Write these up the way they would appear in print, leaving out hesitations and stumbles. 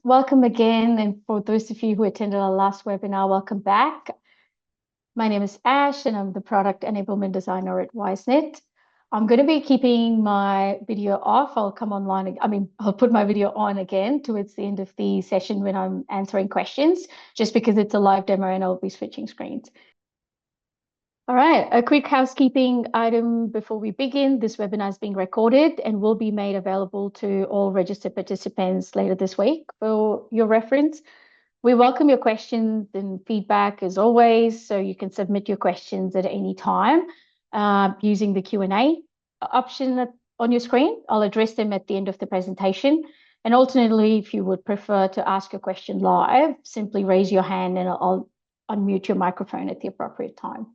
welcome again. And for those of you who attended our last webinar, welcome back. My name is Ash, and I'm the Product Enablement Designer at Wisenet. I'm going to be keeping my video off. I'll come online. I'll put my video on again towards the end of the session when I'm answering questions, just because it's a live demo and I'll be switching screens. All right, a quick housekeeping item before we begin. This webinar is being recorded and will be made available to all registered participants later this week for your reference. We welcome your questions and feedback as always, so you can submit your questions at any time using the Q&A option on your screen. I'll address them at the end of the presentation. And alternately, if you would prefer to ask a question live, simply raise your hand and I'll unmute your microphone at the appropriate time.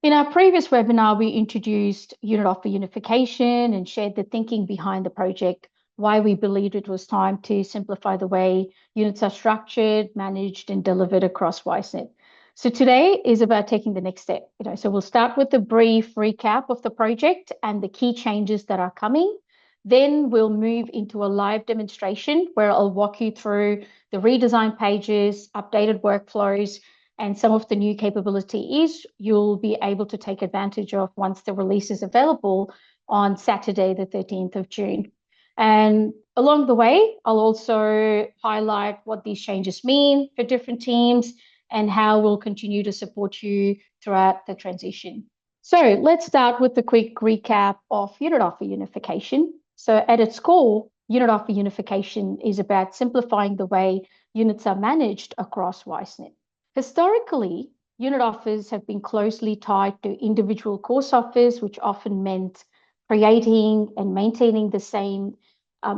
In our previous webinar, we introduced Unit Offer Unification and shared the thinking behind the project, why we believed it was time to simplify the way units are structured, managed, and delivered across Wisenet. So today is about taking the next step. So we'll start with a brief recap of the project and the key changes that are coming. Then we'll move into a live demonstration where I'll walk you through the redesigned pages, updated workflows, and some of the new capabilities you'll be able to take advantage of once the release is available on Saturday, the 13th of June. And along the way, I'll also highlight what these changes mean for different teams and how we'll continue to support you throughout the transition. So let's start with a quick recap of Unit Offer Unification. So at its core, Unit Offer Unification is about simplifying the way units are managed across Wisenet. Historically, unit offers have been closely tied to individual course offers, which often meant creating and maintaining the same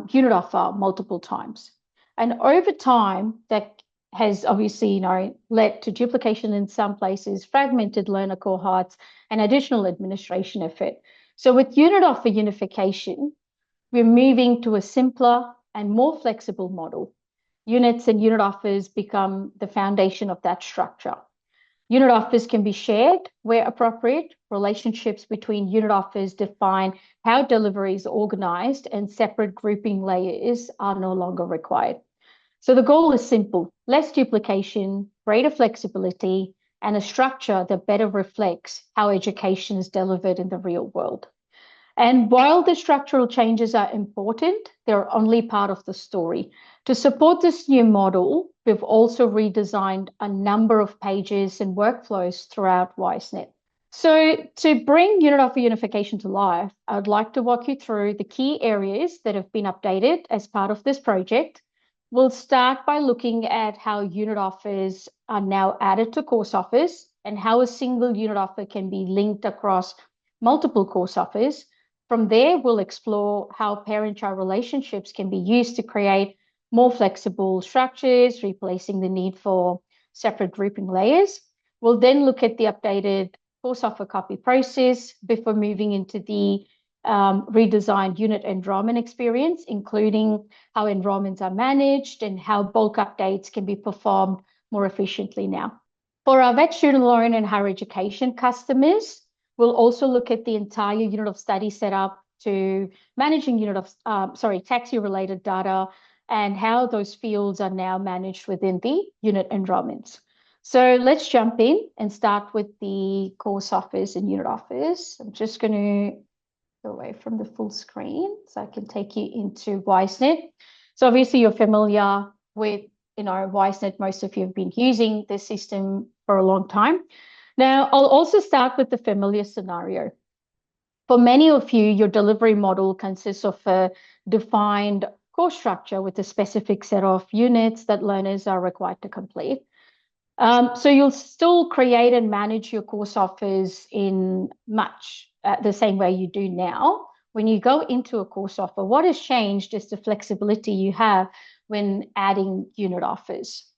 unit offer multiple times. And over time, that has obviously led to duplication in some places, fragmented learner cohorts, and additional administration effort. So with Unit Offer Unification, we're moving to a simpler and more flexible model. Units and unit offers become the foundation of that structure. Unit offers can be shared where appropriate. Relationships between unit offers define how delivery is organized, and separate grouping layers are no longer required. So the goal is simple: less duplication, greater flexibility, and a structure that better reflects how education is delivered in the real world. And while the structural changes are important, they're only part of the story. To support this new model, we've also redesigned a number of pages and workflows throughout Wisenet. So to bring Unit Offer Unification to life, I would like to walk you through the key areas that have been updated as part of this project. We'll start by looking at how unit offers are now added to course offers and how a single unit offer can be linked across multiple course offers. From there, we'll explore how parent-child relationships can be used to create more flexible structures, replacing the need for separate grouping layers. We'll then look at the updated course offer copy process before moving into the redesigned unit enrollment experience, including how enrollments are managed and how bulk updates can be performed more efficiently now. For our vet student loan and higher education customers, we'll also look at the entire unit of study setup to managing taxi-related data and how those fields are now managed within the unit enrollments. So let's jump in and start with the course offers and unit offers. I'm just going to go away from the full screen so I can take you into Wisenet. So obviously you're familiar with Wisenet. Most of you have been using this system for a long time. Now, I'll also start with the familiar scenario. For many of you, your delivery model consists of a defined course structure with a specific set of units that learners are required to complete. So you'll still create and manage your course offers in much the same way you do now. When you go into a course offer, what has changed is the flexibility you have when adding unit offers.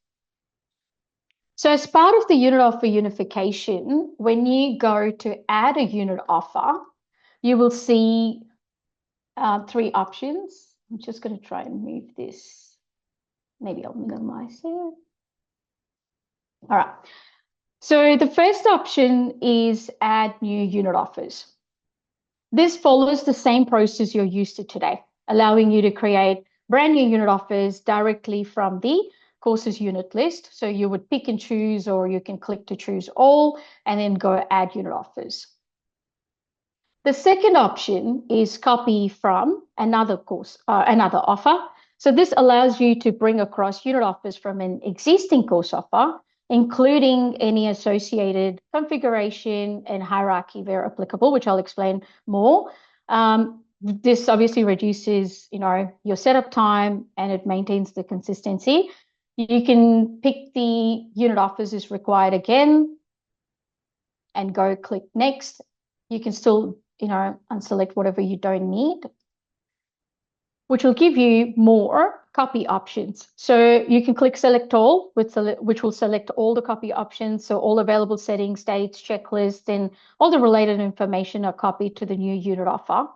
So as part of the Unit Offer Unification, when you go to add a unit offer, you will see three options. I'm just going to try and move this. Maybe I'll minimize it. All right. So the first option is add new unit offers. This follows the same process you're used to today, allowing you to create brand new unit offers directly from the courses unit list. So you would pick and choose, or you can click to choose all and then go add unit offers. The second option is copy from another course, another offer. So this allows you to bring across unit offers from an existing course offer, including any associated configuration and hierarchy where applicable, which I'll explain more. This obviously reduces, your setup time, and it maintains the consistency. You can pick the unit offers as required again and go click next. You can still unselect whatever you don't need, which will give you more copy options. So you can click select all, which will select all the copy options. So all available settings, dates, checklists, and all the related information are copied to the new unit offer.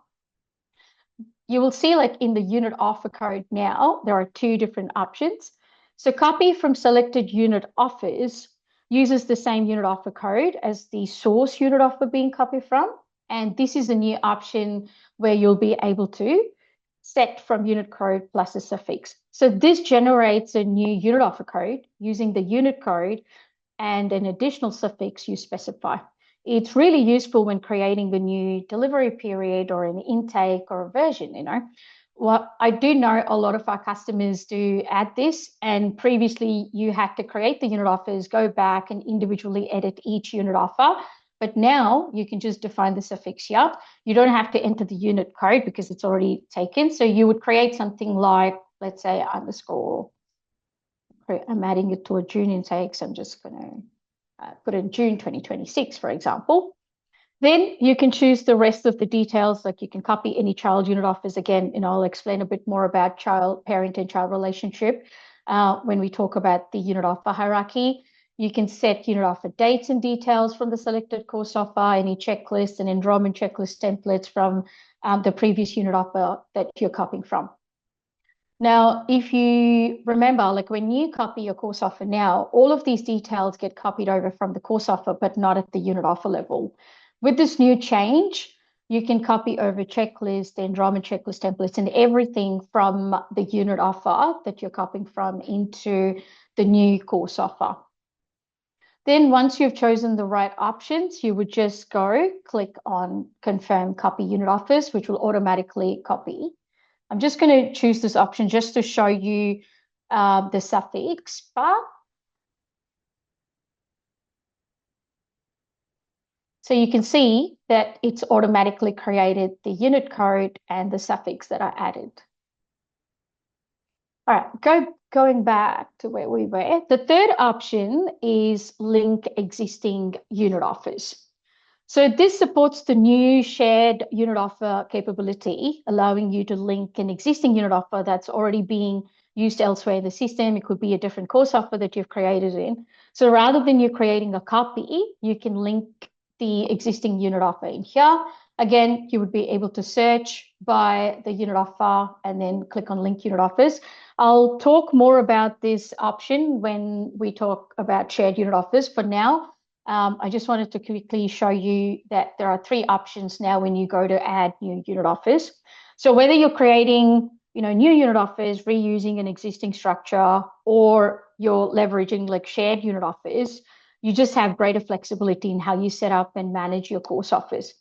You will see, like in the unit offer code now, there are two different options. So copy from selected unit offers uses the same unit offer code as the source unit offer being copied from. And this is a new option where you'll be able to set from unit code plus a suffix. So this generates a new unit offer code using the unit code and an additional suffix you specify. It's really useful when creating the new delivery period or an intake or a version, Well, I do know a lot of our customers do add this, and previously you had to create the unit offers, go back and individually edit each unit offer. But now you can just define the suffix here. You don't have to enter the unit code because it's already taken. So you would create something like, let's say, underscore. I'm adding it to a June intake, so I'm just going to put in June 2026, for example. Then you can choose the rest of the details, like you can copy any child unit offers again, and I'll explain a bit more about parent and child relationship when we talk about the unit offer hierarchy. You can set unit offer dates and details from the selected course offer, any checklists and enrollment checklist templates from the previous unit offer that you're copying from. Now, if you remember, like when you copy your course offer now, all of these details get copied over from the course offer, but not at the unit offer level. With this new change, you can copy over checklist, the enrollment checklist templates, and everything from the unit offer that you're copying from into the new course offer. Then once you've chosen the right options, you would just go click on confirm copy unit offers, which will automatically copy. I'm just going to choose this option just to show you the suffix bar. So you can see that it's automatically created the unit code and the suffix that I added. All right, going back to where we were. The third option is link existing unit offers. So this supports the new shared unit offer capability, allowing you to link an existing unit offer that's already being used elsewhere in the system. It could be a different course offer that you've created in. So rather than you creating a copy, you can link the existing unit offer in here. Again, you would be able to search by the unit offer and then click on link unit offers. I'll talk more about this option when we talk about shared unit offers. For now, I just wanted to quickly show you that there are three options now when you go to add new unit offers. So whether you're creating, new unit offers, reusing an existing structure, or you're leveraging like shared unit offers, you just have greater flexibility in how you set up and manage your course offers.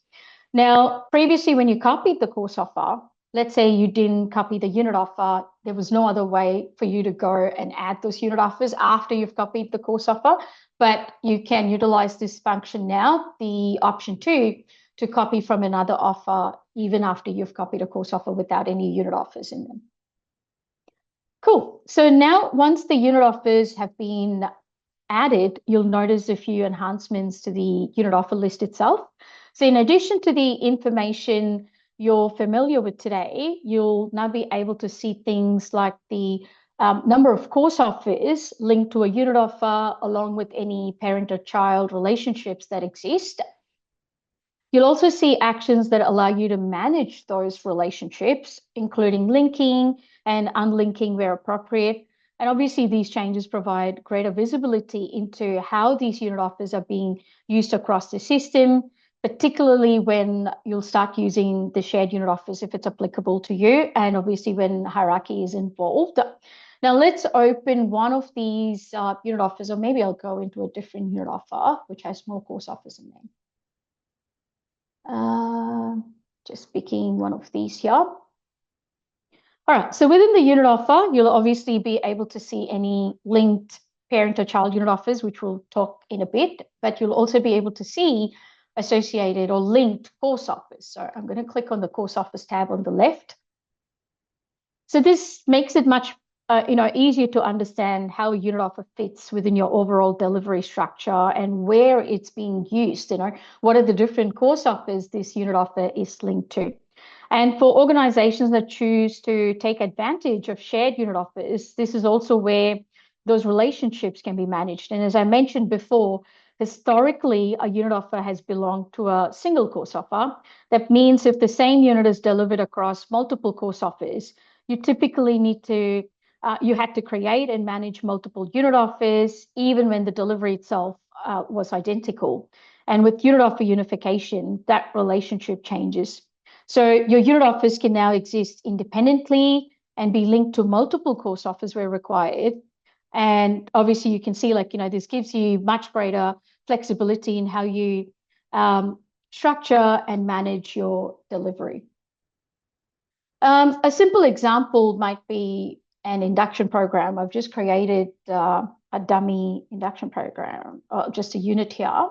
Now, previously, when you copied the course offer, let's say you didn't copy the unit offer, there was no other way for you to go and add those unit offers after you've copied the course offer, but you can utilize this function now, the option 2, to copy from another offer even after you've copied a course offer without any unit offers in them. Cool. So now once the unit offers have been added, you'll notice a few enhancements to the unit offer list itself. So in addition to the information you're familiar with today, you'll now be able to see things like the number of course offers linked to a unit offer, along with any parent or child relationships that exist. You'll also see actions that allow you to manage those relationships, including linking and unlinking where appropriate. And obviously, these changes provide greater visibility into how these unit offers are being used across the system, particularly when you'll start using the shared unit offers if it's applicable to you, and obviously when hierarchy is involved. Now let's open one of these unit offers, or maybe I'll go into a different unit offer, which has more course offers in there. Just picking one of these here. All right, so within the unit offer, you'll obviously be able to see any linked parent or child unit offers, which we'll talk in a bit, but you'll also be able to see associated or linked course offers. So I'm going to click on the course offers tab on the left. So this makes it much easier to understand how a unit offer fits within your overall delivery structure and where it's being used. What are the different course offers this unit offer is linked to. And for organizations that choose to take advantage of shared unit offers, this is also where those relationships can be managed. And as I mentioned before, historically, a unit offer has belonged to a single course offer. That means if the same unit is delivered across multiple course offers, you typically you had to create and manage multiple unit offers, even when the delivery itself was identical. And with unit offer unification, that relationship changes. So your unit offers can now exist independently and be linked to multiple course offers where required. And obviously you can see this gives you much greater flexibility in how you structure and manage your delivery. A simple example might be an induction program. I've just created a dummy induction program, just a unit here.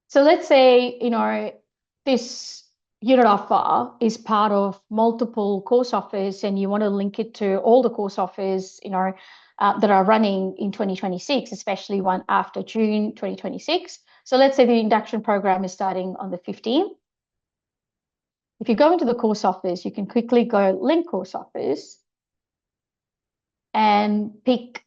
So let's say, this unit offer is part of multiple course offers and you want to link it to all the course offers, that are running in 2026, especially one after June 2026. So let's say the induction program is starting on the 15th. If you go into the course offers, you can quickly go link course offers and pick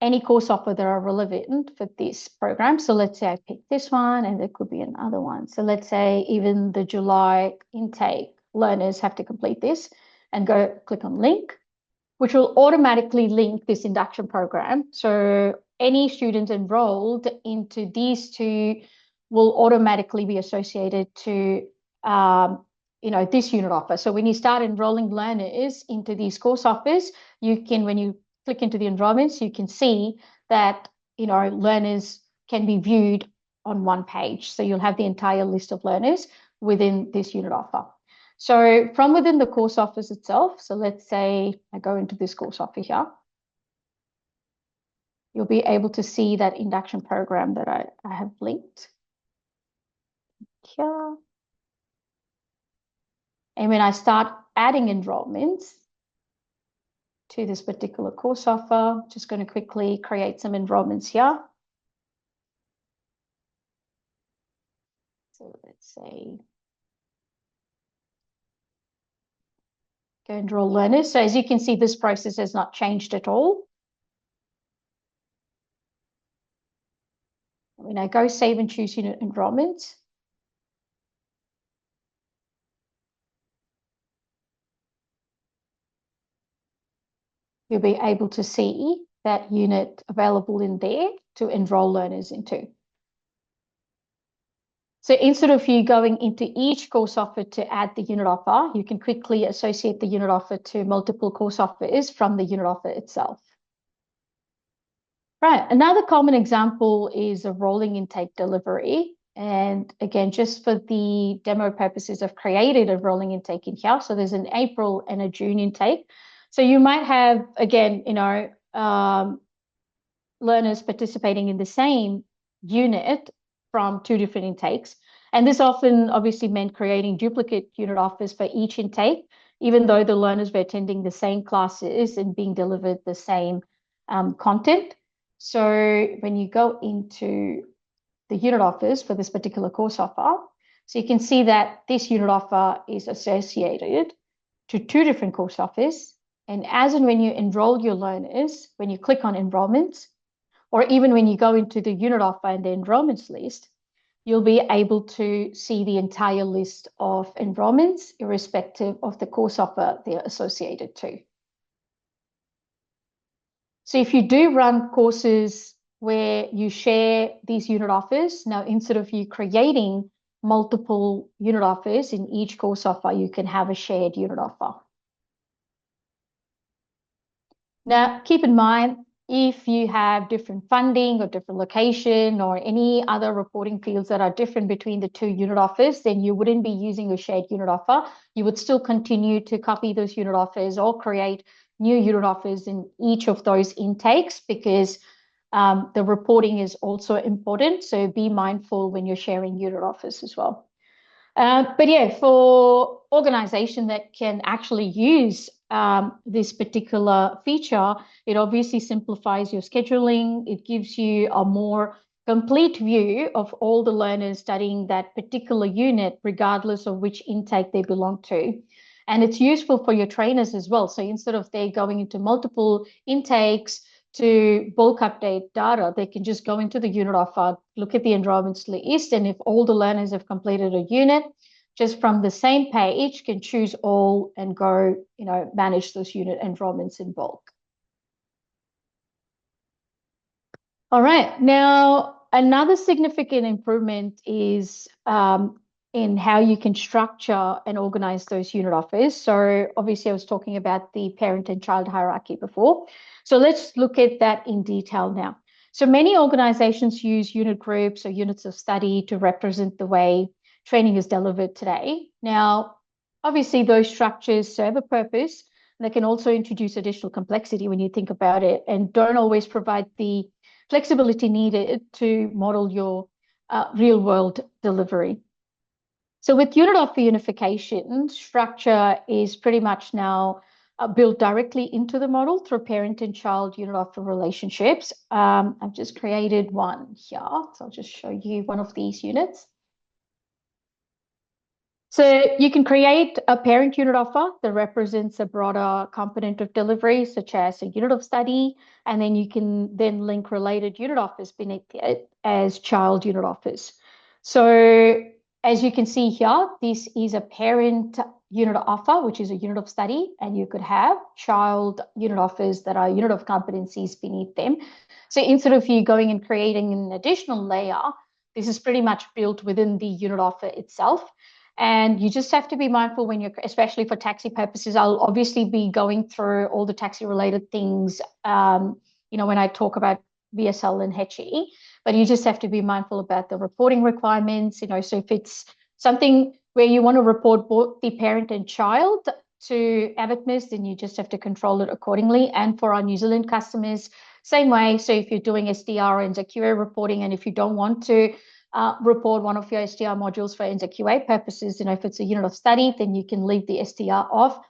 any course offer that are relevant for this program. So let's say I pick this one and there could be another one. So let's say even the July intake learners have to complete this and go click on link, which will automatically link this induction program. So any student enrolled into these two will automatically be associated to this unit offer. So when you start enrolling learners into these course offers, when you click into the enrollments, you can see that learners can be viewed on one page. So you'll have the entire list of learners within this unit offer. So from within the course offers itself, so let's say I go into this course offer here, you'll be able to see that induction program that I have linked here. And when I start adding enrollments to this particular course offer, just going to quickly create some enrollments here. So let's say go enroll learners. So as you can see, this process has not changed at all. When I go save and choose unit enrollment, you'll be able to see that unit available in there to enroll learners into. So instead of you going into each course offer to add the unit offer, you can quickly associate the unit offer to multiple course offers from the unit offer itself. Right, another common example is a rolling intake delivery. And again, just for the demo purposes, I've created a rolling intake in here. So there's an April and a June intake. So you might have, again, learners participating in the same unit from two different intakes. And this often obviously meant creating duplicate unit offers for each intake, even though the learners were attending the same classes and being delivered the same content. So when you go into the unit offers for this particular course offer, so you can see that this unit offer is associated to two different course offers. And as and when you enroll your learners, when you click on enrollments, or even when you go into the unit offer and the enrollments list, you'll be able to see the entire list of enrollments, irrespective of the course offer they're associated to. So if you do run courses where you share these unit offers. Now, instead of you creating multiple unit offers in each course offer, you can have a shared unit offer. Now, keep in mind, if you have different funding or different location or any other reporting fields that are different between the two unit offers, then you wouldn't be using a shared unit offer. You would still continue to copy those unit offers or create new unit offers in each of those intakes, because the reporting is also important. So be mindful when you're sharing unit offers as well. But yeah, for organization that can actually use this particular feature, it obviously simplifies your scheduling. It gives you a more complete view of all the learners studying that particular unit, regardless of which intake they belong to. And it's useful for your trainers as well. So instead of they going into multiple intakes to bulk update data, they can just go into the unit offer, look at the enrollments list, and if all the learners have completed a unit, just from the same page, can choose all and go, manage those unit enrollments in bulk. All right. Now, another significant improvement is in how you can structure and organize those unit offers. So obviously I was talking about the parent and child hierarchy before. So let's look at that in detail now. So many organizations use unit groups or units of study to represent the way training is delivered today. Now, obviously those structures serve a purpose, and they can also introduce additional complexity when you think about it, and don't always provide the flexibility needed to model your real world delivery. So with Unit Offer Unification, structure is pretty much now built directly into the model through parent and child unit offer relationships. I've just created one here, so I'll just show you one of these units. So you can create a parent unit offer that represents a broader component of delivery, such as a unit of study, and then you can then link related unit offers beneath it as child unit offers. So as you can see here, this is a parent unit offer, which is a unit of study, and you could have child unit offers that are unit of competencies beneath them. So instead of you going and creating an additional layer, this is pretty much built within the unit offer itself. And you just have to be mindful when you're, especially for taxi purposes, I'll obviously be going through all the taxi related things, when I talk about VSL and HE, but you just have to be mindful about the reporting requirements, so if it's something where you want to report both the parent and child to AVITMIS, then you just have to control it accordingly. And for our New Zealand customers, same way. So if you're doing SDR and NZQA reporting, and if you don't want to report one of your SDR modules for NZQA purposes, if it's a unit of study, then you can leave the SDR off.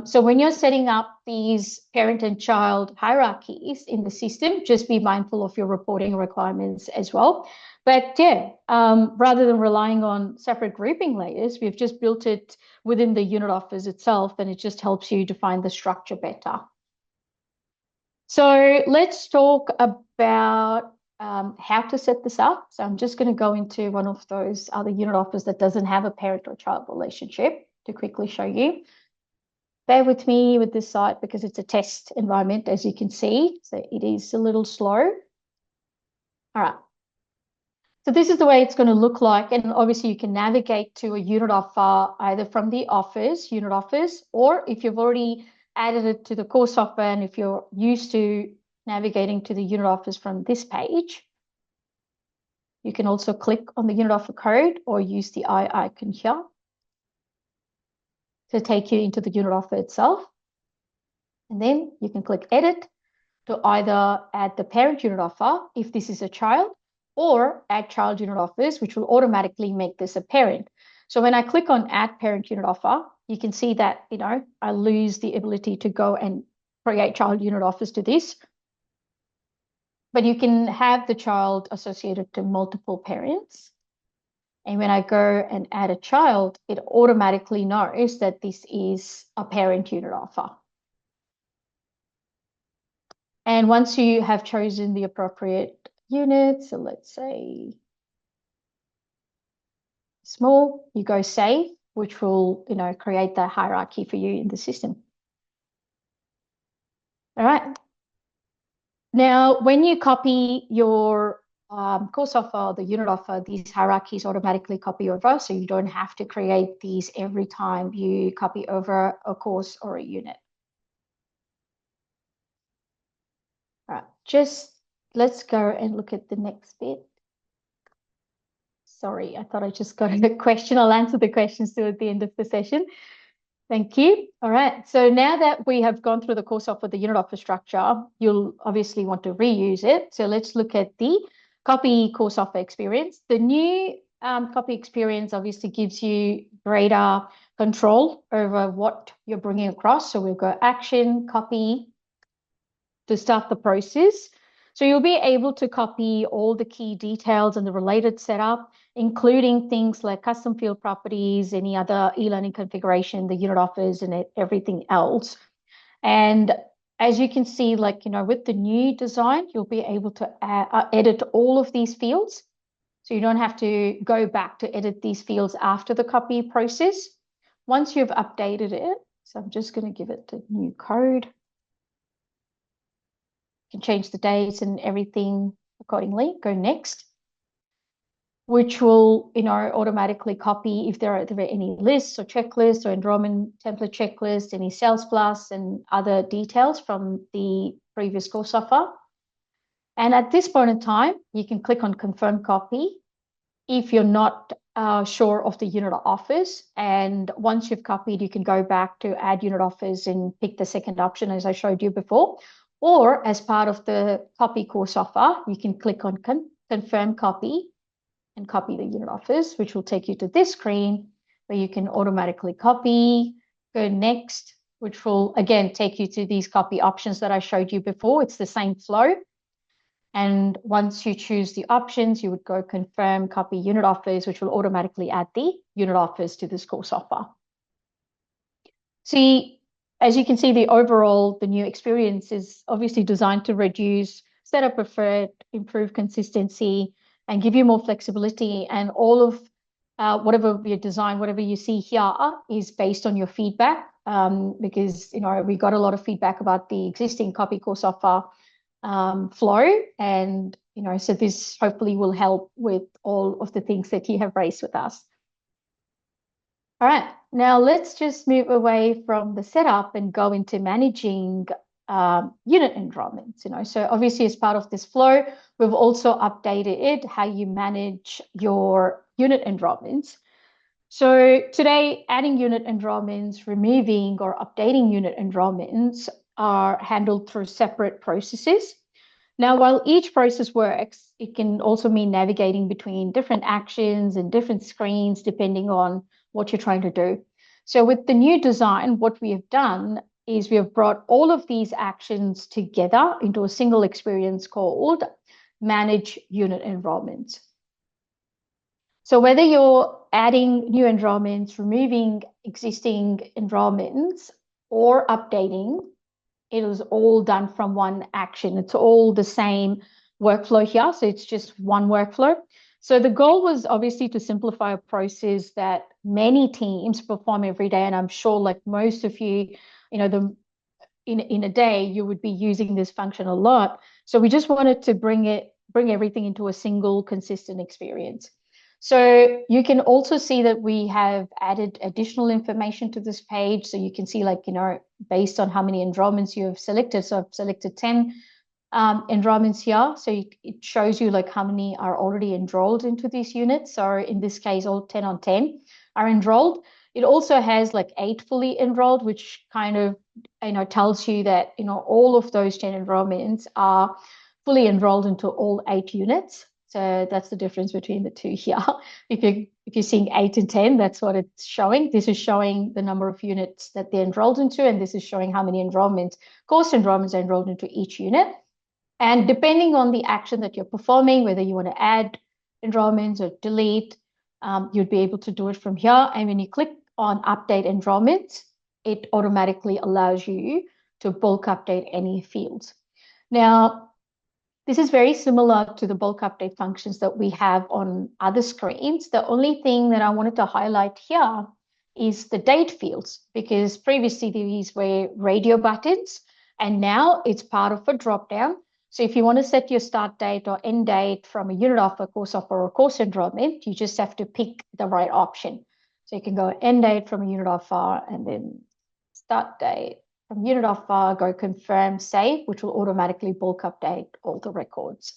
So when you're setting up these parent and child hierarchies in the system, just be mindful of your reporting requirements as well. But yeah, rather than relying on separate grouping layers, we've just built it within the unit offers itself, and it just helps you define the structure better. So let's talk about how to set this up. So I'm just going to go into one of those other unit offers that doesn't have a parent or child relationship to quickly show you. Bear with me with this site because it's a test environment, as you can see. So it is a little slow. All right. So this is the way it's going to look like. And obviously you can navigate to a unit offer either from the offers, unit offers, or if you've already added it to the course offer, and if you're used to navigating to the unit offers from this page, you can also click on the unit offer code or use the eye icon here to take you into the unit offer itself. And then you can click edit to either add the parent unit offer if this is a child, or add child unit offers, which will automatically make this a parent. So when I click on add parent unit offer, you can see that, I lose the ability to go and create child unit offers to this. But you can have the child associated to multiple parents. And when I go and add a child, it automatically knows that this is a parent unit offer. And once you have chosen the appropriate unit, so let's say small, you go save, which will, create that hierarchy for you in the system. All right. Now, when you copy your course offer, the unit offer, these hierarchies automatically copy over, so you don't have to create these every time you copy over a course or a unit. All right, just let's go and look at the next bit. Sorry, I thought I just got a question. I'll answer the questions too at the end of the session. Thank you. All right. So now that we have gone through the course offer, the unit offer structure, you'll obviously want to reuse it. So let's look at the copy course offer experience. The new copy experience obviously gives you greater control over what you're bringing across. So we've got action, copy to start the process. So you'll be able to copy all the key details and the related setup, including things like custom field properties, any other e-learning configuration, the unit offers, and everything else. And as you can see, like, with the new design, you'll be able to edit all of these fields. So you don't have to go back to edit these fields after the copy process. Once you've updated it, so I'm just going to give it a new code. Can change the dates and everything accordingly. Go next, which will, automatically copy if there are any lists or checklists or enrollment template checklist, any sales plus and other details from the previous course offer. And at this point in time, you can click on confirm copy if you're not sure of the unit offers. And once you've copied, you can go back to add unit offers and pick the second option as I showed you before. Or as part of the copy course offer, you can click on confirm copy and copy the unit offers, which will take you to this screen where you can automatically copy, go next, which will again take you to these copy options that I showed you before. It's the same flow. And once you choose the options, you would go confirm copy unit offers, which will automatically add the unit offers to this course offer. See, as you can see, the new experience is obviously designed to reduce setup effort, improve consistency, and give you more flexibility. And all of whatever your design, whatever you see here is based on your feedback, because, we got a lot of feedback about the existing copy course offer flow. And, so this hopefully will help with all of the things that you have raised with us. All right, now let's just move away from the setup and go into managing unit enrollments. So obviously as part of this flow, we've also updated how you manage your unit enrollments. So today, adding unit enrollments, removing or updating unit enrollments are handled through separate processes. Now, while each process works, it can also mean navigating between different actions and different screens depending on what you're trying to do. So with the new design, what we have done is we have brought all of these actions together into a single experience called Manage Unit Enrollments. So whether you're adding new enrollments, removing existing enrollments, or updating, it is all done from one action. It's all the same workflow here. So it's just one workflow. So the goal was obviously to simplify a process that many teams perform every day. And I'm sure like most of you, in a day, you would be using this function a lot. So we just wanted to bring everything into a single consistent experience. So you can also see that we have added additional information to this page. So you can see based on how many enrollments you have selected. So I've selected 10 enrollments here. So it shows you how many are already enrolled into these units. So in this case, all 10 on 10 are enrolled. It also has 8 fully enrolled, which kind of, tells you that, all of those 10 enrollments are fully enrolled into all 8 units. So that's the difference between the two here. If you're seeing 8 and 10, that's what it's showing. This is showing the number of units that they're enrolled into, and this is showing how many course enrollments are enrolled into each unit. And depending on the action that you're performing, whether you want to add enrollments or delete, you'd be able to do it from here. And when you click on update enrollments, it automatically allows you to bulk update any fields. Now, this is very similar to the bulk update functions that we have on other screens. The only thing that I wanted to highlight here is the date fields, because previously these were radio buttons, and now it's part of a dropdown. So if you want to set your start date or end date from a unit offer, course offer, or course enrollment, you just have to pick the right option. So you can go end date from a unit offer and then start date from unit offer, go confirm, save, which will automatically bulk update all the records.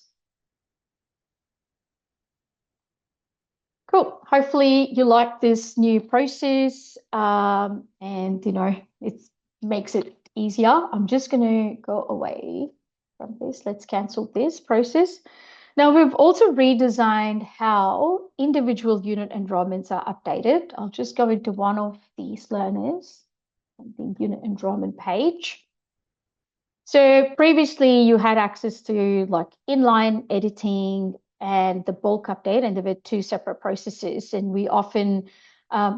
Cool. Hopefully you like this new process and, it makes it easier. I'm just going to go away from this. Let's cancel this process. Now, we've also redesigned how individual unit enrollments are updated. I'll just go into one of these learners on the unit enrollment page. So previously you had access to like inline editing and the bulk update, and there were two separate processes. And we often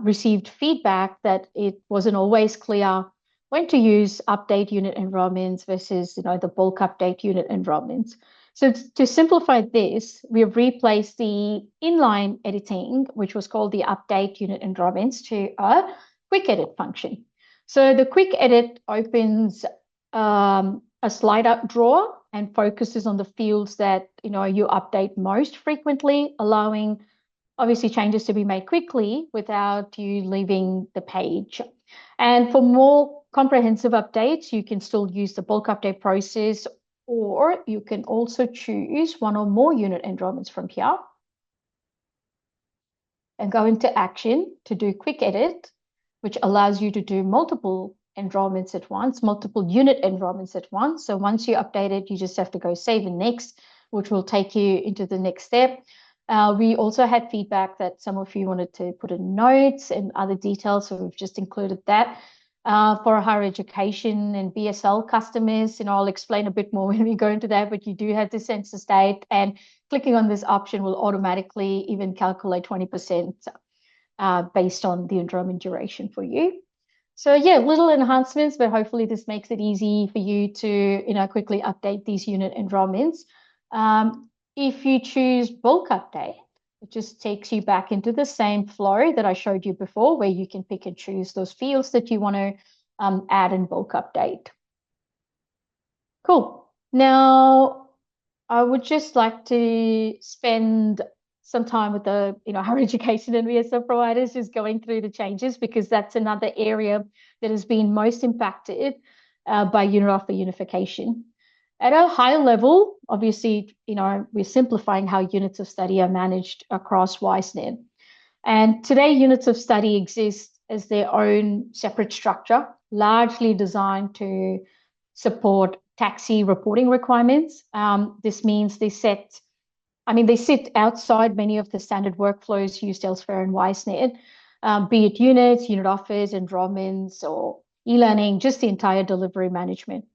received feedback that it wasn't always clear when to use update unit enrollments versus the bulk update unit enrollments. So to simplify this, we have replaced the inline editing, which was called the update unit enrollments, to a quick edit function. So the quick edit opens a slider drawer and focuses on the fields that you update most frequently, allowing obviously changes to be made quickly without you leaving the page. And for more comprehensive updates, you can still use the bulk update process, or you can also choose one or more unit enrollments from here and go into action to do quick edit, which allows you to do multiple enrollments at once, multiple unit enrollments at once. So once you update it, you just have to go save and next, which will take you into the next step. We also had feedback that some of you wanted to put in notes and other details, so we've just included that. For higher education and BSL customers, I'll explain a bit more when we go into that, but you do have the census date, and clicking on this option will automatically even calculate 20% based on the enrollment duration for you. So yeah, little enhancements, but hopefully this makes it easy for you to quickly update these unit enrollments. If you choose bulk update, it just takes you back into the same flow that I showed you before, where you can pick and choose those fields that you want to add in bulk update. Cool. Now, I would just like to spend some time with the higher education and VSL providers, just going through the changes, because that's another area that has been most impacted by Unit Offer Unification. At a high level, obviously, we're simplifying how units of study are managed across Wisenet. And today, units of study exist as their own separate structure, largely designed to support taxi reporting requirements. This means they sit outside many of the standard workflows used elsewhere in Wisenet, be it units, unit offers, enrollments, or e-learning, just the entire delivery management.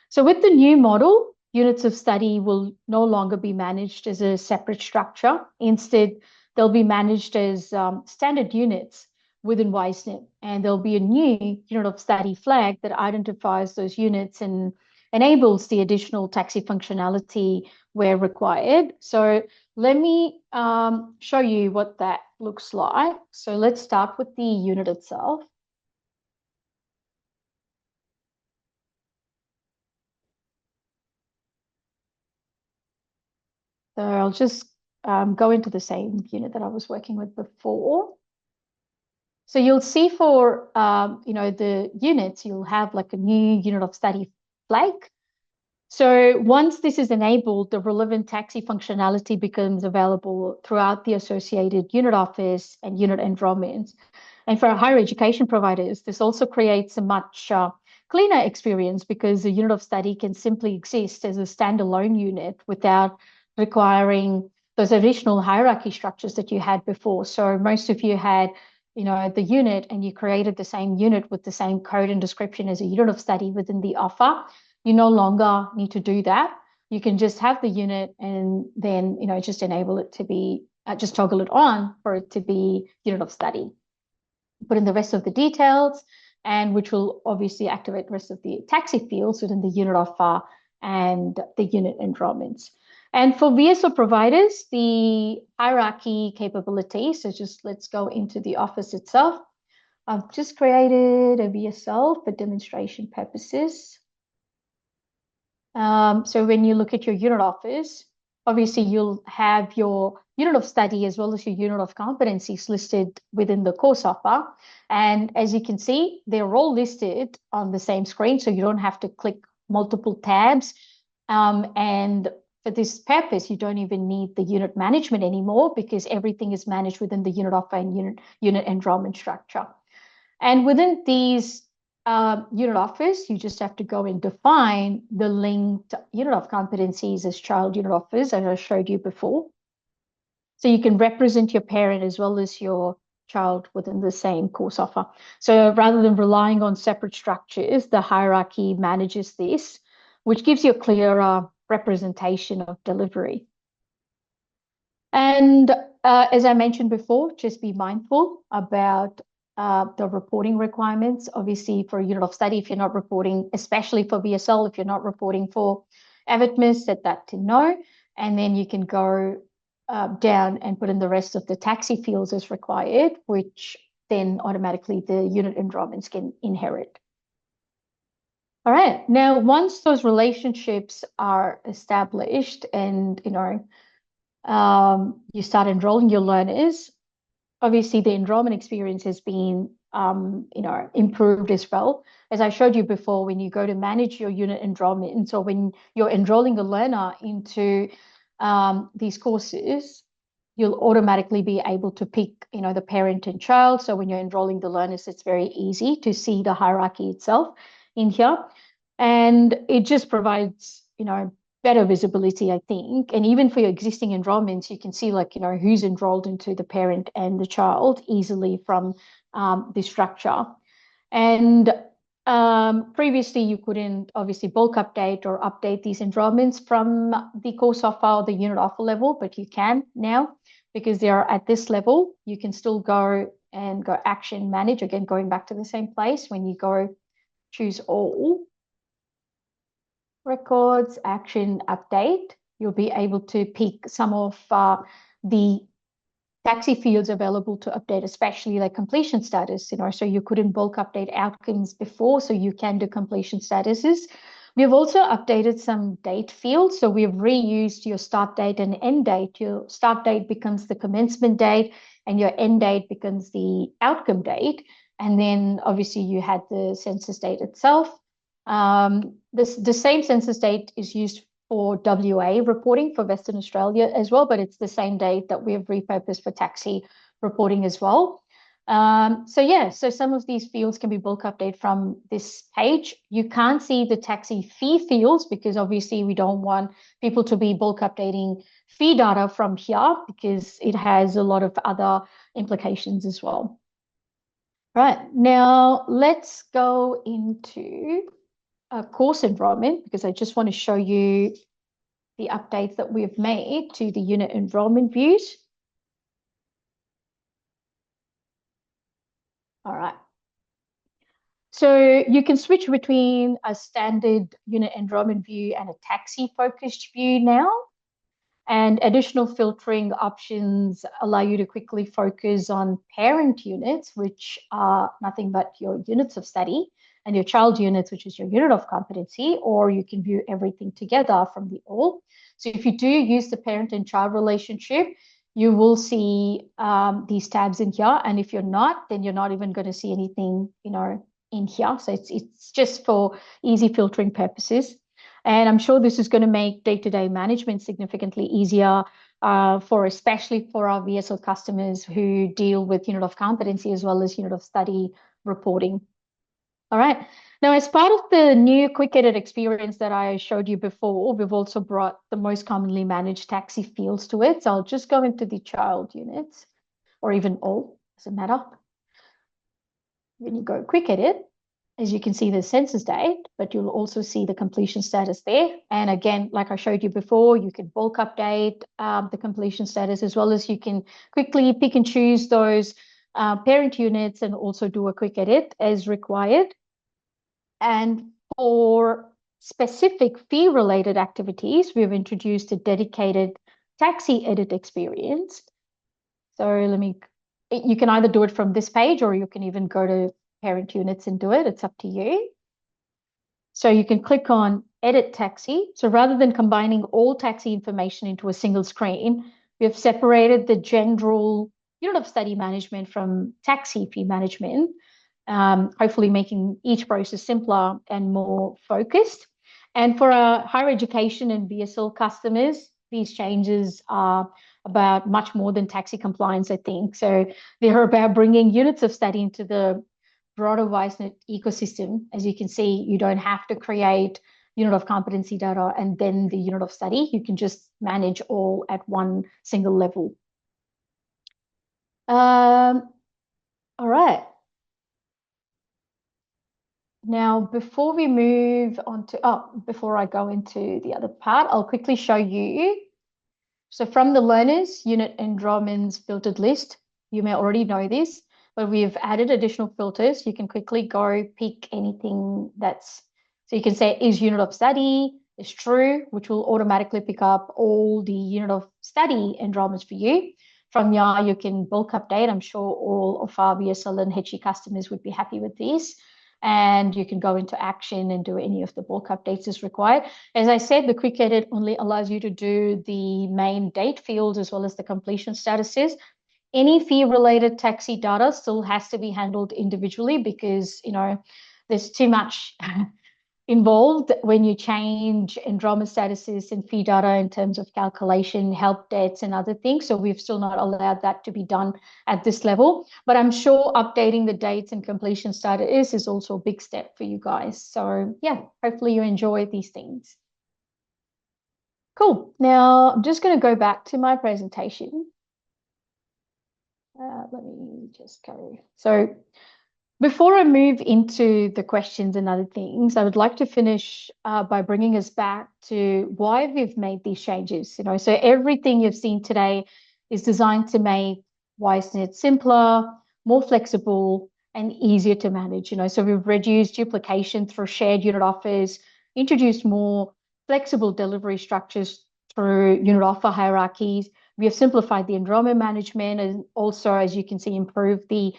So with the new model, units of study will no longer be managed as a separate structure. Instead, they'll be managed as standard units within Wisenet, and there'll be a new unit of study flag that identifies those units and enables the additional taxi functionality where required. So let me show you what that looks like. So let's start with the unit itself. So I'll just go into the same unit that I was working with before. So you'll see for the units, you'll have like a new unit of study flag. So once this is enabled, the relevant taxi functionality becomes available throughout the associated unit office and unit enrollments. And for higher education providers, this also creates a much cleaner experience, because a unit of study can simply exist as a standalone unit without requiring those additional hierarchy structures that you had before. So most of you had the unit, and you created the same unit with the same code and description as a unit of study within the offer. You no longer need to do that. You can just have the unit and then, just enable it to be, just toggle it on for it to be unit of study. Put in the rest of the details, and which will obviously activate the rest of the taxi fields within the unit offer and the unit enrollments. And for VSO providers, the hierarchy capability, so just let's go into the office itself. I've just created a VSL for demonstration purposes. So when you look at your unit offers, obviously you'll have your unit of study as well as your unit of competencies listed within the course offer. And as you can see, they're all listed on the same screen, so you don't have to click multiple tabs. And for this purpose, you don't even need the unit management anymore because everything is managed within the unit offer and unit enrollment structure. And within these unit offers, you just have to go and define the linked unit of competencies as child unit offers, as I showed you before. So you can represent your parent as well as your child within the same course offer. So rather than relying on separate structures, the hierarchy manages this, which gives you a clearer representation of delivery. And as I mentioned before, just be mindful about the reporting requirements. Obviously, for a unit of study, if you're not reporting, especially for BSL, if you're not reporting for AVITMIS, set that to no. And then you can go down and put in the rest of the taxi fields as required, which then automatically the unit enrollments can inherit. All right. Now, once those relationships are established and, you start enrolling your learners, obviously the enrollment experience has been improved as well. As I showed you before, when you go to manage your unit enrollment, so when you're enrolling a learner into these courses, you'll automatically be able to pick the parent and child. So when you're enrolling the learners, it's very easy to see the hierarchy itself in here, and it just provides better visibility, I think. And even for your existing enrollments, you can see who's enrolled into the parent and the child easily from this structure. And previously, you couldn't obviously bulk update or update these enrollments from the course offer or the unit offer level, but you can now because they are at this level. You can still go and go action manage, again, going back to the same place. When you go choose all, records, action, update, you'll be able to pick some of the taxi fields available to update, especially like completion status, so you couldn't bulk update outcomes before, so you can do completion statuses. We've also updated some date fields, so we've reused your start date and end date. Your start date becomes the commencement date and your end date becomes the outcome date. And then obviously you had the census date itself. The same census date is used for WA reporting for Western Australia as well, but it's the same date that we have repurposed for taxi reporting as well. So some of these fields can be bulk updated from this page. You can't see the taxi fee fields because obviously we don't want people to be bulk updating fee data from here because it has a lot of other implications as well. Right, now let's go into a course enrollment because I just want to show you the updates that we've made to the unit enrollment views. All right. So you can switch between a standard unit enrollment view and a taxi focused view now. And additional filtering options allow you to quickly focus on parent units, which are nothing but your units of study, and your child units, which is your unit of competency, or you can view everything together from the all. So if you do use the parent and child relationship, you will see these tabs in here. And if you're not, then you're not even going to see anything, in here. So it's just for easy filtering purposes. And I'm sure this is going to make day-to-day management significantly easier especially for our VSL customers who deal with unit of competency as well as unit of study reporting. All right. Now, as part of the new quick edit experience that I showed you before, we've also brought the most commonly managed taxi fields to it. So I'll just go into the child units or even all, doesn't matter. When you go quick edit, as you can see the census date, but you'll also see the completion status there. And again, like I showed you before, you can bulk update the completion status as well as you can quickly pick and choose those parent units and also do a quick edit as required. And for specific fee-related activities, we've introduced a dedicated taxi edit experience. So you can either do it from this page or you can even go to parent units and do it. It's up to you. So you can click on edit taxi. So rather than combining all taxi information into a single screen, we have separated the general unit of study management from taxi fee management, hopefully making each process simpler and more focused. And for our higher education and VSL customers, these changes are about much more than taxi compliance, I think. So they're about bringing units of study into the broader Wisenet ecosystem. As you can see, you don't have to create unit of competency data and then the unit of study. You can just manage all at one single level. All right. Now, before we move on to, before I go into the other part, I'll quickly show you. So from the learners unit enrollments filtered list, you may already know this, but we've added additional filters. You can quickly go pick anything so you can say is unit of study is true, which will automatically pick up all the unit of study enrollments for you. From here, you can bulk update. I'm sure all of our VSL and HE customers would be happy with this. And you can go into action and do any of the bulk updates as required. As I said, the quick edit only allows you to do the main date fields as well as the completion statuses. Any fee-related taxi data still has to be handled individually because, there's too much involved when you change enrollment statuses and fee data in terms of calculation, help dates, and other things. So we've still not allowed that to be done at this level. But I'm sure updating the dates and completion status is also a big step for you guys. So yeah, hopefully you enjoy these things. Cool. Now I'm just going to go back to my presentation. Let me just go. So before I move into the questions and other things, I would like to finish by bringing us back to why we've made these changes. So everything you've seen today is designed to make Wisenet simpler, more flexible, and easier to manage. So we've reduced duplication through shared unit offers, introduced more flexible delivery structures through unit offer hierarchies. We have simplified the enrollment management and also, as you can see, improved the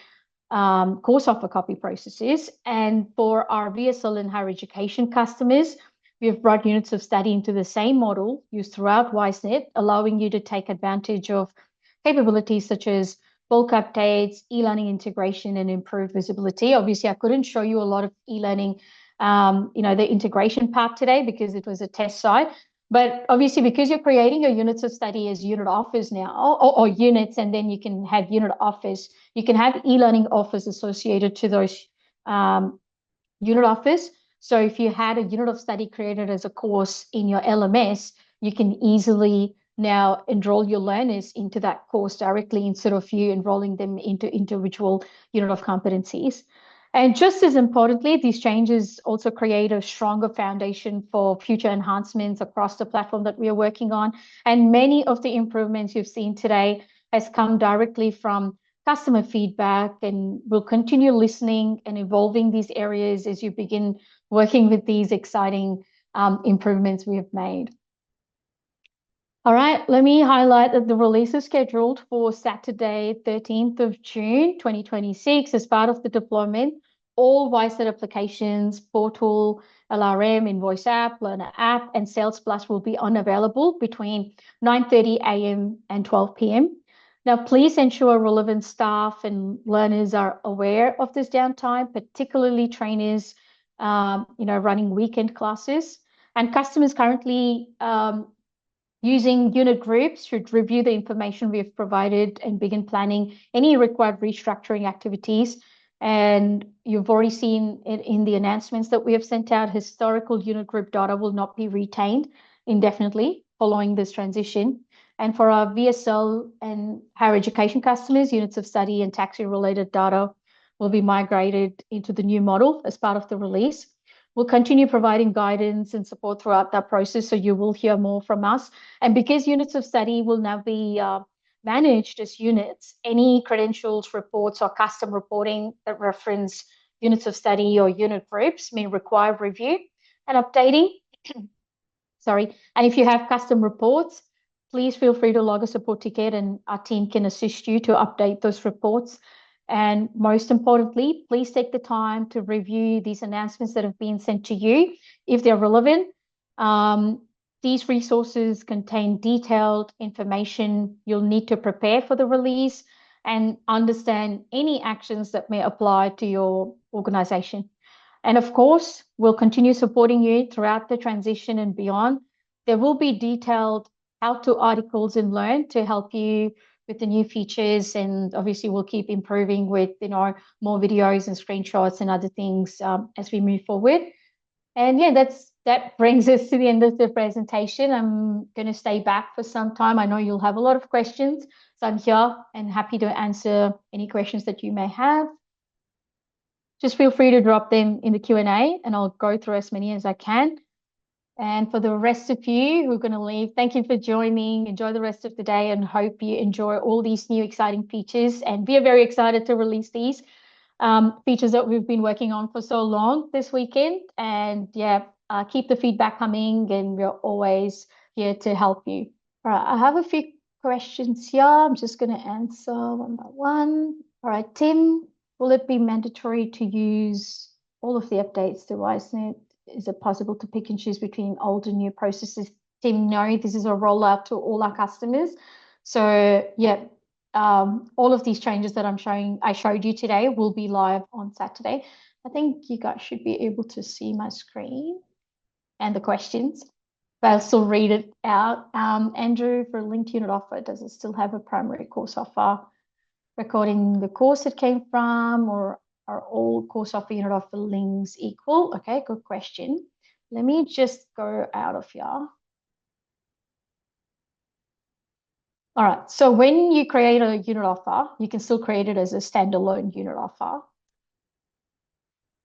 course offer copy processes. And for our VSL and higher education customers, we have brought units of study into the same model used throughout Wisenet, allowing you to take advantage of capabilities such as bulk updates, e-learning integration, and improved visibility. Obviously, I couldn't show you a lot of e-learning, the integration part today because it was a test site. But obviously, because you're creating your units of study as unit offers now, or units, and then you can have unit offers, you can have e-learning offers associated to those unit offers. So if you had a unit of study created as a course in your LMS, you can easily now enroll your learners into that course directly instead of you enrolling them into individual unit of competencies. And just as importantly, these changes also create a stronger foundation for future enhancements across the platform that we are working on. And many of the improvements you've seen today has come directly from customer feedback, and we'll continue listening and evolving these areas as you begin working with these exciting improvements we have made. All right, let me highlight that the release is scheduled for Saturday, 13th of June, 2026. As part of the deployment, all Wisenet applications, portal, LRM, Invoice app, Learner app, and Sales Plus will be unavailable between 9:30 a.m. and 12 p.m. Now, please ensure relevant staff and learners are aware of this downtime, particularly trainers, running weekend classes. And customers currently using unit groups should review the information we have provided and begin planning any required restructuring activities. And you've already seen it in the announcements that we have sent out. Historical unit group data will not be retained indefinitely following this transition. And for our VSL and higher education customers, units of study and taxi-related data will be migrated into the new model as part of the release. We'll continue providing guidance and support throughout that process, so you will hear more from us. And because units of study will now be managed as units, any credentials, reports, or custom reporting that reference units of study or unit groups may require review and updating. Sorry. And if you have custom reports, please feel free to log a support ticket and our team can assist you to update those reports. And most importantly, please take the time to review these announcements that have been sent to you. If they're relevant, Um, these resources contain detailed information you'll need to prepare for the release and understand any actions that may apply to your organization. And of course, we'll continue supporting you throughout the transition and beyond. There will be detailed how-to articles in Learn to help you with the new features. And obviously, we'll keep improving with more videos and screenshots and other things as we move forward. And yeah, that brings us to the end of the presentation. I'm going to stay back for some time. I know you'll have a lot of questions, so I'm here and happy to answer any questions that you may have. Just feel free to drop them in the Q&A and I'll go through as many as I can. And for the rest of you who are going to leave, thank you for joining. Enjoy the rest of the day and hope you enjoy all these new exciting features. And we are very excited to release these features that we've been working on for so long this weekend. And yeah, keep the feedback coming and we're always here to help you. All right, I have a few questions here. I'm just going to answer one by one. All right, Tim, will it be mandatory to use all of the updates to Wisenet? Is it possible to pick and choose between old and new processes? Tim, no, this is a rollout to all our customers. So yeah, all of these changes that I showed you today will be live on Saturday. I think you guys should be able to see my screen and the questions, but I'll still read it out. Andrew, for linked unit offer, does it still have a primary course offer recording the course it came from, or are all course offer unit offer links equal? Okay, good question. Let me just go out of here. All right, so when you create a unit offer, you can still create it as a standalone unit offer.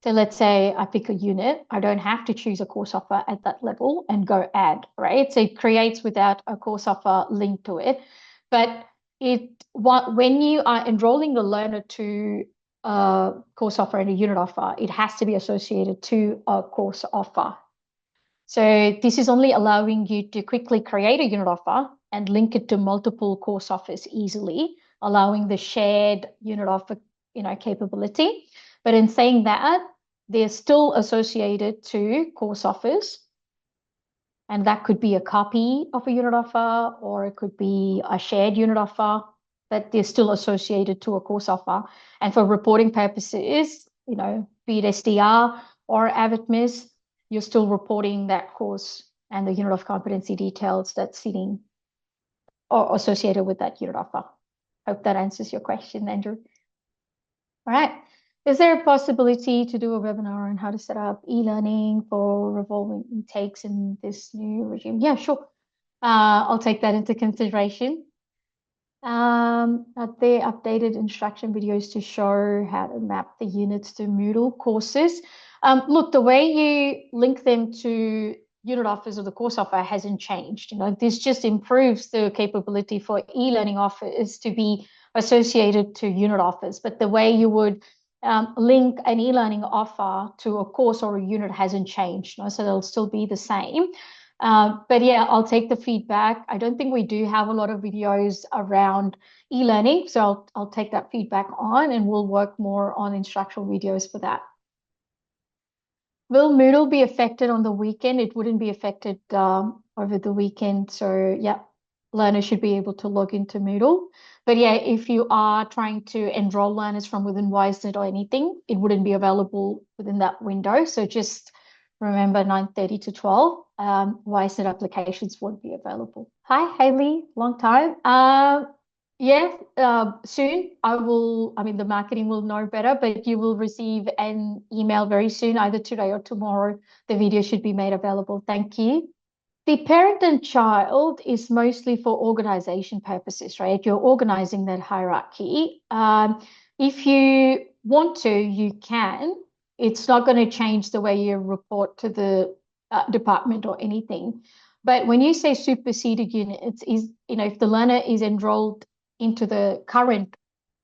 So let's say I pick a unit, I don't have to choose a course offer at that level and go add, right? So it creates without a course offer linked to it. But when you are enrolling the learner to a course offer and a unit offer, it has to be associated to a course offer. So this is only allowing you to quickly create a unit offer and link it to multiple course offers easily, allowing the shared unit offer, capability. But in saying that, they're still associated to course offers. And that could be a copy of a unit offer, or it could be a shared unit offer, but they're still associated to a course offer. And for reporting purposes, be it SDR or AvidMIS, you're still reporting that course and the unit of competency details that's sitting or associated with that unit offer. Hope that answers your question, Andrew. All right. Is there a possibility to do a webinar on how to set up e-learning for revolving intakes in this new regime? Yeah, sure. I'll take that into consideration. Are there updated instruction videos to show how to map the units to Moodle courses? Look, the way you link them to unit offers or the course offer hasn't changed. This just improves the capability for e-learning offers to be associated to unit offers. But the way you would link an e-learning offer to a course or a unit hasn't changed. So they'll still be the same. But yeah, I'll take the feedback. I don't think we do have a lot of videos around e-learning, so I'll take that feedback on and we'll work more on instructional videos for that. Will Moodle be affected on the weekend? It wouldn't be affected over the weekend. So yeah, learners should be able to log into Moodle. But yeah, if you are trying to enroll learners from within Wisenet or anything, it wouldn't be available within that window. So just remember 9:30 to 12, Wisenet applications won't be available. Hi, Hayley, long time. Soon the marketing will know better, but you will receive an email very soon, either today or tomorrow. The video should be made available. Thank you. The parent and child is mostly for organization purposes, right? You're organizing that hierarchy. If you want to, you can. It's not going to change the way you report to the department or anything. But when you say superseded units, if the learner is enrolled into the current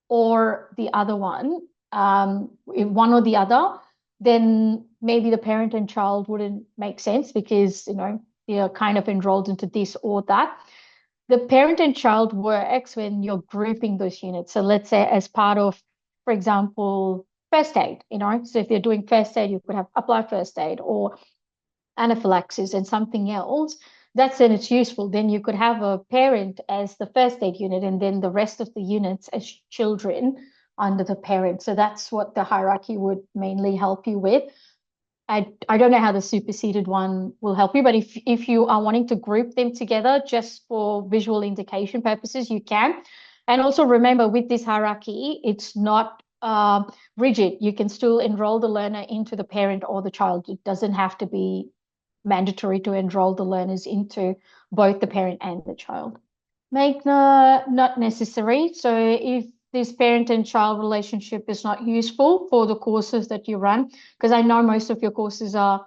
or the other one, if one or the other, then maybe the parent and child wouldn't make sense because, they're kind of enrolled into this or that. The parent and child works when you're grouping those units. So let's say as part of, for example, first aid, so if they're doing first aid, you could have apply first aid, or anaphylaxis and something else, that's then it's useful. Then you could have a parent as the first aid unit and then the rest of the units as children under the parent. So that's what the hierarchy would mainly help you with. I don't know how the superseded one will help you, but if you are wanting to group them together just for visual indication purposes, you can. And also remember, with this hierarchy, it's not rigid. You can still enroll the learner into the parent or the child. It doesn't have to be mandatory to enroll the learners into both the parent and the child. Not necessary. So if this parent and child relationship is not useful for the courses that you run, because I know most of your courses are,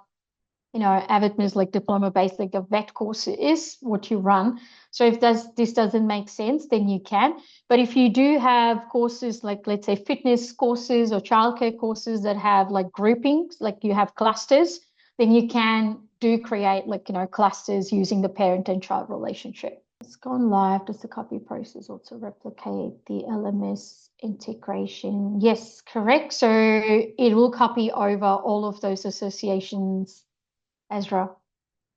AVITMIS like diploma based, like the vet course is what you run. So if this doesn't make sense, then you can. But if you do have courses like, let's say, fitness courses or childcare courses that have like groupings, like you have clusters, then you can create like, clusters using the parent and child relationship. It's gone live. Does the copy process also replicate the LMS integration? Yes, correct. So it will copy over all of those associations, Ezra.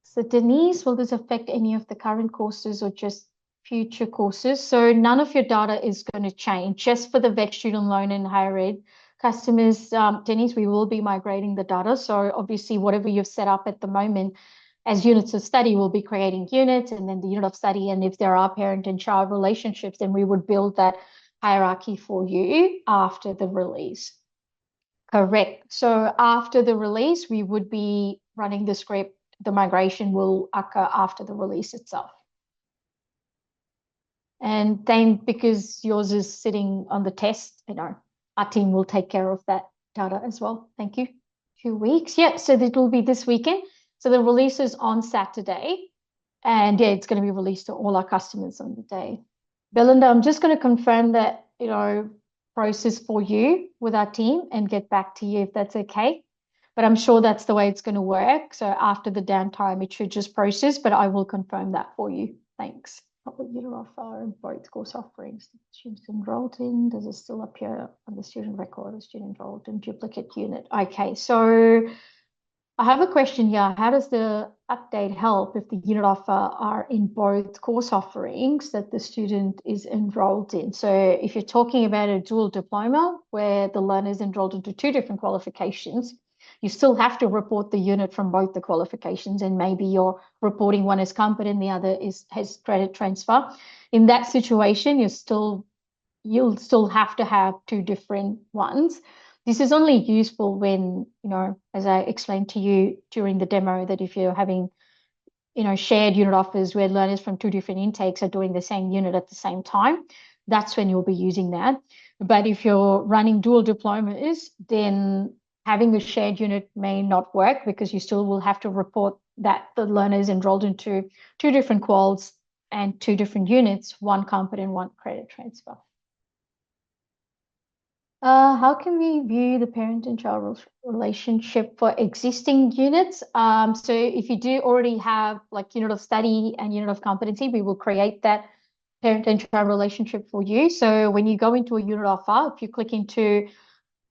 So Denise, will this affect any of the current courses or just future courses? So none of your data is going to change, just for the vet student loan and higher ed customers. Denise, we will be migrating the data. So obviously whatever you've set up at the moment as units of study, we'll be creating units and then the unit of study. And if there are parent and child relationships, then we would build that hierarchy for you after the release. Correct. So after the release, we would be running the script. The migration will occur after the release itself. And then because yours is sitting on the test, our team will take care of that data as well. Thank you. 2 weeks. Yeah, so it will be this weekend. So the release is on Saturday. And yeah, it's going to be released to all our customers on the day. Belinda, I'm just going to confirm that, process for you with our team and get back to you if that's okay. But I'm sure that's the way it's going to work. So after the downtime, it should just process, but I will confirm that for you. Thanks. What unit offer both course offerings students enrolled in? Does it still appear on the student record as student enrolled in duplicate unit? Okay, so I have a question here. How does the update help if the unit offer are in both course offerings that the student is enrolled in? So if you're talking about a dual diploma where the learner is enrolled into 2 different qualifications, you still have to report the unit from both the qualifications, and maybe you're reporting one as competent, the other has credit transfer. In that situation, you'll still have to have 2 different ones. This is only useful when, as I explained to you during the demo, that if you're having, shared unit offers where learners from 2 different intakes are doing the same unit at the same time, that's when you'll be using that. But if you're running dual diplomas, then having a shared unit may not work because you still will have to report that the learner is enrolled into 2 different quals and 2 different units, 1 competent, 1 credit transfer. How can we view the parent and child relationship for existing units? So if you do already have like unit of study and unit of competency, we will create that parent and child relationship for you. So when you go into a unit offer, if you click into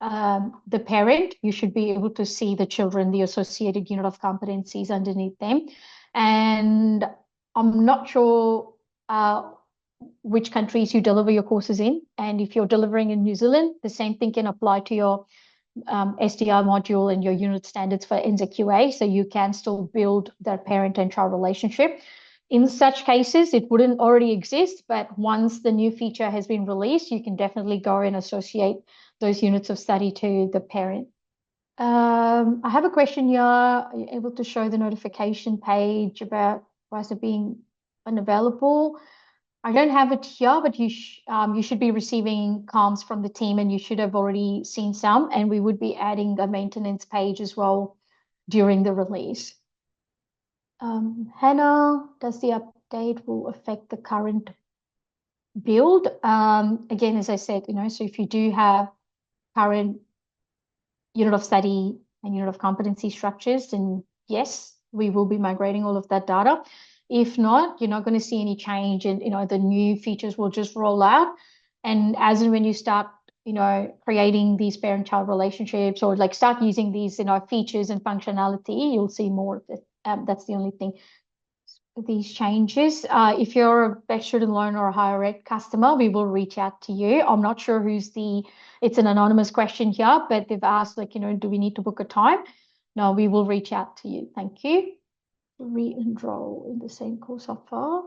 the parent, you should be able to see the children, the associated unit of competencies underneath them. And I'm not sure which countries you deliver your courses in. And if you're delivering in New Zealand, the same thing can apply to your SDR module and your unit standards for NZQA. So you can still build that parent and child relationship. In such cases, it wouldn't already exist, but once the new feature has been released, you can definitely go and associate those units of study to the parent. I have a question here. Are you able to show the notification page about Wisenet being unavailable? I don't have it here, but you should be receiving comms from the team and you should have already seen some, and we would be adding a maintenance page as well during the release. Hannah, does the update will affect the current build? Again, as I said, so if you do have current unit of study and unit of competency structures, then yes, we will be migrating all of that data. If not, you're not going to see any change, and the new features will just roll out. And as and when you start, creating these parent-child relationships or like start using these, features and functionality, you'll see more of it. That's the only thing. These changes. If you're a Best Student Loan or a higher ed customer, we will reach out to you. I'm not sure it's an anonymous question here, but they've asked, like, do we need to book a time? No, we will reach out to you. Thank you. Re-enroll in the same course offer.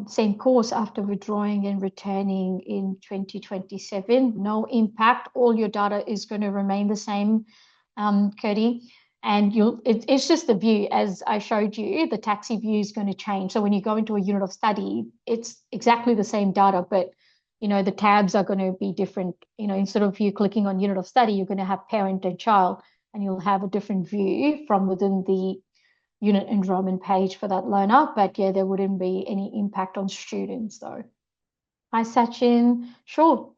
Same course after withdrawing and returning in 2027. No impact. All your data is going to remain the same, Cody. And it's just the view, as I showed you, the taxi view is going to change. So when you go into a unit of study, it's exactly the same data, but the tabs are going to be different. Instead of you clicking on unit of study, you're going to have parent and child, and you'll have a different view from within the unit enrollment page for that learner. But yeah, there wouldn't be any impact on students though. Hi, Sachin. Sure.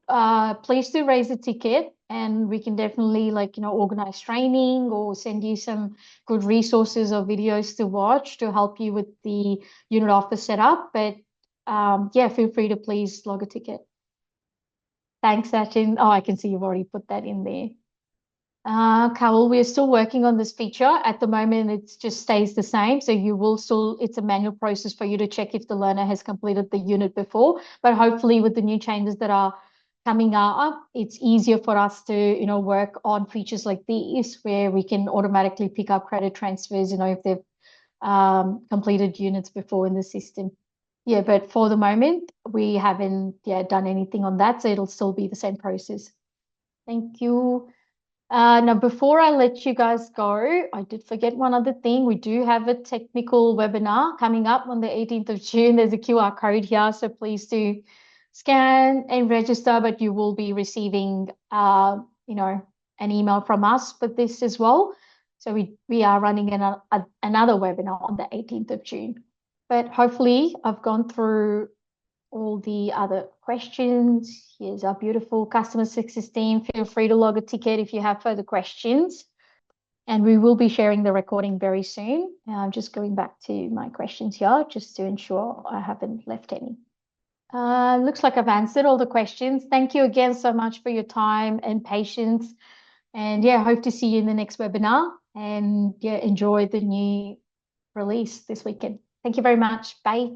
Please do raise a ticket and we can definitely organize training or send you some good resources or videos to watch to help you with the unit offer setup. But yeah, feel free to please log a ticket. Thanks, Sachin. Oh, I can see you've already put that in there. Carol, we're still working on this feature. At the moment, it just stays the same. So it's a manual process for you to check if the learner has completed the unit before. But hopefully with the new changes that are coming up, it's easier for us to, work on features like these where we can automatically pick up credit transfers, if they've completed units before in the system. Yeah, but for the moment, we haven't done anything on that. So it'll still be the same process. Thank you. Now, before I let you guys go, I did forget one other thing. We do have a technical webinar coming up on the 18th of June. There's a QR code here, so please do scan and register, but you will be receiving, an email from us for this as well. So we are running another webinar on the 18th of June. But hopefully I've gone through all the other questions. Here's our beautiful customer success team. Feel free to log a ticket if you have further questions. And we will be sharing the recording very soon. I'm just going back to my questions here just to ensure I haven't left any. Looks like I've answered all the questions. Thank you again so much for your time and patience. And yeah, hope to see you in the next webinar. And yeah, enjoy the new release this weekend. Thank you very much. Bye.